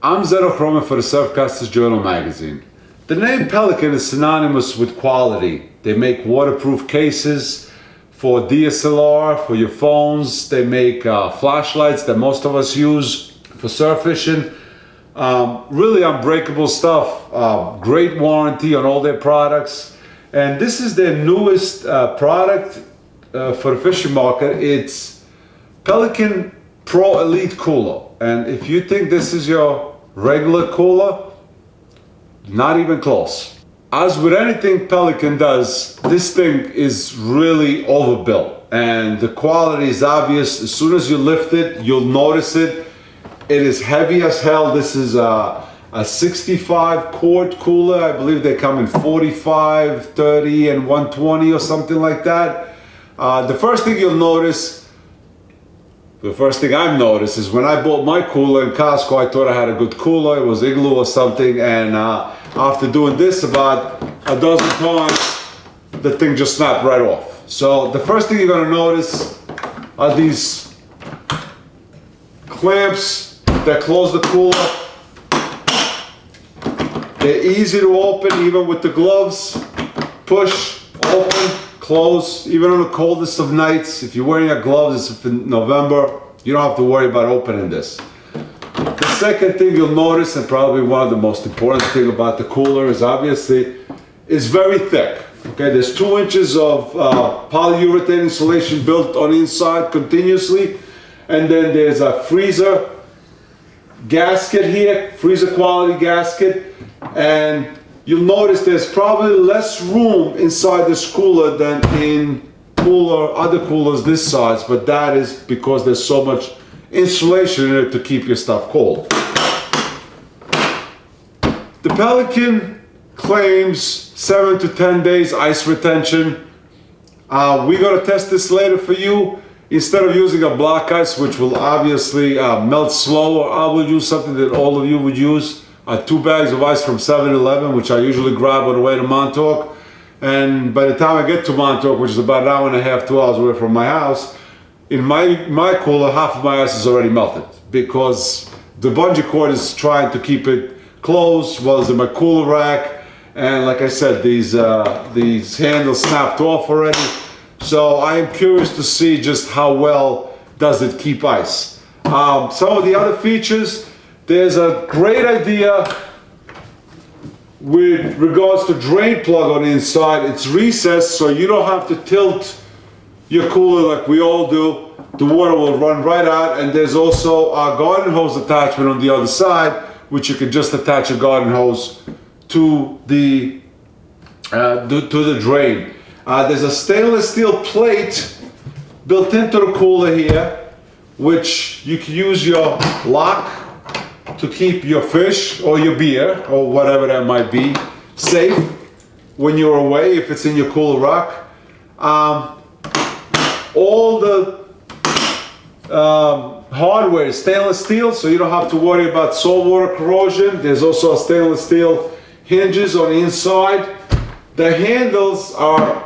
I'm Zeno Chroman for the Surfcasters Journal magazine. The name Pelican is synonymous with quality. They make waterproof cases for DSLR, for your phones. They make flashlights that most of us use for surf fishing. Really unbreakable stuff. Great warranty on all their products. And this is their newest product for the fishing market. It's Pelican Pro Elite cooler. And if you think this is your regular cooler, not even close. As with anything Pelican does, this thing is really overbuilt and the quality is obvious. As soon as you lift it, you'll notice it. It is heavy as hell. This is a 65 quart cooler. I believe they come in 45, 30, and 120 or something like that. The first thing I've noticed is when I bought my cooler in Costco, I thought I had a good cooler. It was Igloo or something, and after doing this about a dozen times, the thing just snapped right off. So the first thing you're gonna notice are these clamps that close the cooler. They're easy to open even with the gloves. Push, open, close, even on the coldest of nights. If you're wearing your gloves, it's in November, you don't have to worry about opening this. The second thing you'll notice, and probably one of the most important thing about the cooler, is obviously it's very thick. Okay, there's 2 inches of polyurethane insulation built on the inside continuously, and then there's a freezer gasket here, freezer quality gasket, and you'll notice there's probably less room inside this cooler than in other coolers this size, but that is because there's so much insulation in it to keep your stuff cold. The Pelican claims 7 to 10 days ice retention. We're gonna test this later for you. Instead of using a block ice, which will obviously melt slower, I will use something that all of you would use. 2 bags of ice from 7-Eleven, which I usually grab on the way to Montauk. And by the time I get to Montauk, which is about an hour and a half, 2 hours away from my house, in my cooler, half of my ice is already melted because the bungee cord is trying to keep it closed while it's in my cooler rack. And like I said, these handles snapped off already. So I am curious to see just how well does it keep ice. Some of the other features, there's a great idea with regards to drain plug on the inside. It's recessed so you don't have to tilt your cooler like we all do. The water will run right out, and there's also a garden hose attachment on the other side, which you can just attach a garden hose to the drain. There's a stainless steel plate built into the cooler here, which you can use your lock to keep your fish or your beer or whatever that might be safe when you're away if it's in your cooler rack. All the hardware is stainless steel, so you don't have to worry about saltwater corrosion. There's also a stainless steel hinges on the inside. The handles are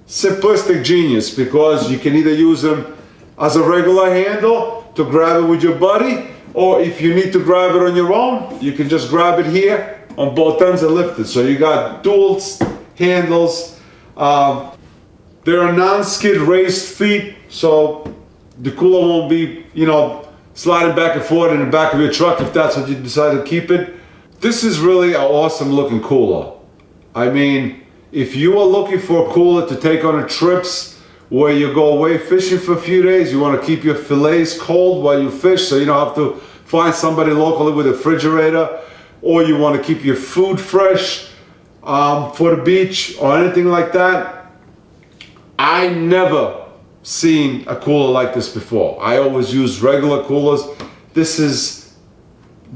simplistic genius because you can either use them as a regular handle to grab it with your buddy, or if you need to grab it on your own, you can just grab it here on both ends and lift it. So you got dual handles. There are non-skid raised feet, so the cooler won't be, sliding back and forth in the back of your truck if that's what you decide to keep it. This is really an awesome looking cooler. I mean, if you are looking for a cooler to take on trips where you go away fishing for a few days, you want to keep your fillets cold while you fish so you don't have to find somebody locally with a refrigerator, or you want to keep your food fresh for the beach or anything like that. I never seen a cooler like this before. I always use regular coolers. This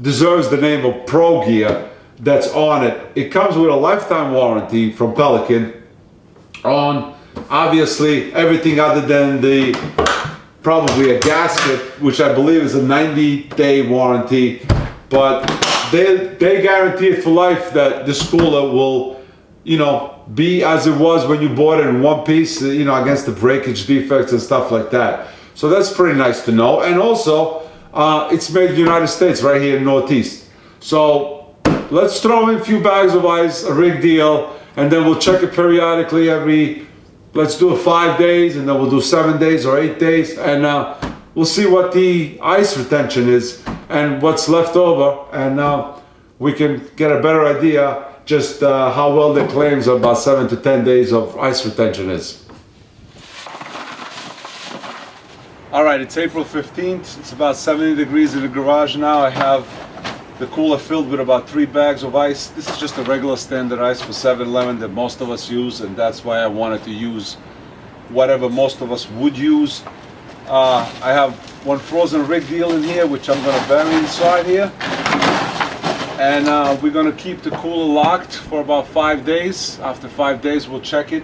deserves the name of ProGear that's on it. It comes with a lifetime warranty from Pelican on obviously everything other than probably a gasket, which I believe is a 90-day warranty, but they guarantee it for life that this cooler will, be as it was when you bought it in one piece, against the breakage defects and stuff like that. So that's pretty nice to know. And also, it's made in the United States, right here in Northeast. So let's throw in a few bags of ice, a rig deal, and then we'll check it periodically let's do it 5 days, and then we'll do 7 days or 8 days, and we'll see what the ice retention is and what's left over, and we can get a better idea just how well the claims of about 7 to 10 days of ice retention is. All right, it's April 15th. It's about 70 degrees in the garage now. I have the cooler filled with about 3 bags of ice. This is just a regular standard ice for 7-Eleven that most of us use, and that's why I wanted to use whatever most of us would use. I have one frozen rig deal in here, which I'm going to bury inside here. And we're going to keep the cooler locked for about 5 days. After 5 days, we'll check it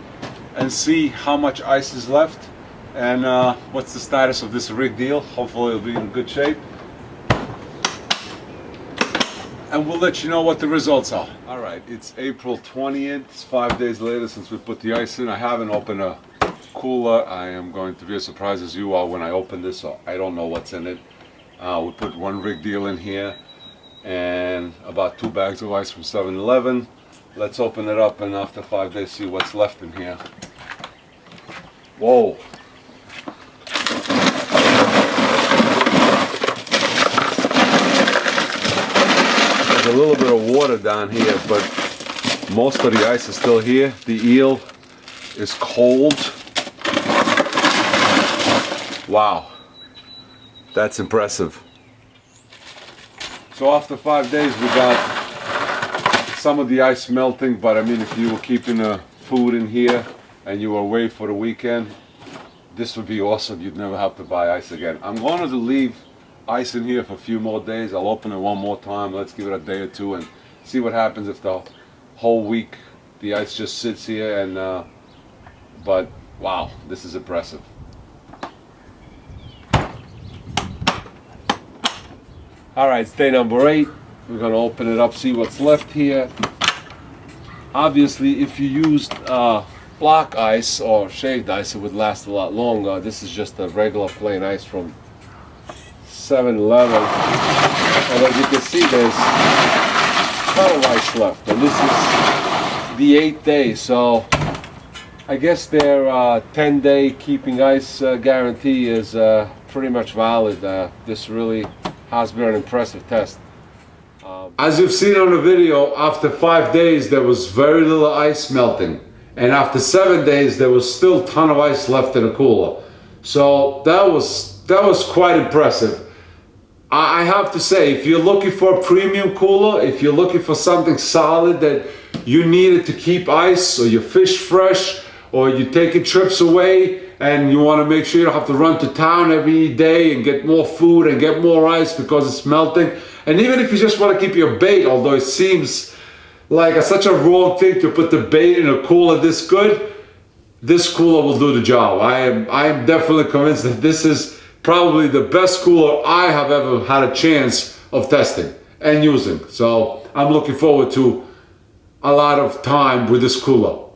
and see how much ice is left and what's the status of this rig deal. Hopefully it'll be in good shape. And we'll let you know what the results are. All right, it's April 20th. It's 5 days later since we put the ice in. I haven't opened a cooler. I am going to be as surprised as you are when I open this, so I don't know what's in it. We put one rig deal in here and about 2 bags of ice from 7-Eleven. Let's open it up and after 5 days see what's left in here. Whoa. There's a little bit of water down here, but most of the ice is still here. The eel is cold. Wow, that's impressive. So after 5 days we got some of the ice melting, but I mean if you were keeping food in here and you were away for the weekend, this would be awesome. You'd never have to buy ice again. I'm going to leave ice in here for a few more days. I'll open it one more time. Let's give it a day or two and see what happens if the whole week the ice just sits here. And but wow, this is impressive. All right, it's day number 8. We're going to open it up, see what's left here. Obviously, if you used block ice or shaved ice, it would last a lot longer. This is just a regular plain ice from 7-Eleven. And as you can see, there's a ton of ice left. And this is the 8th day, so I guess their 10-day keeping ice guarantee is pretty much valid. This really has been an impressive test. As you've seen on the video, after 5 days there was very little ice melting, and after 7 days there was still a ton of ice left in the cooler. So that was quite impressive. I have to say, if you're looking for a premium cooler, if you're looking for something solid that you needed to keep ice, or your fish fresh, or you're taking trips away and you want to make sure you don't have to run to town every day and get more food and get more ice because it's melting. And even if you just want to keep your bait, although it seems like such a wrong thing to put the bait in a cooler this good, this cooler will do the job. I am definitely convinced that this is probably the best cooler I have ever had a chance of testing and using. So I'm looking forward to a lot of time with this cooler.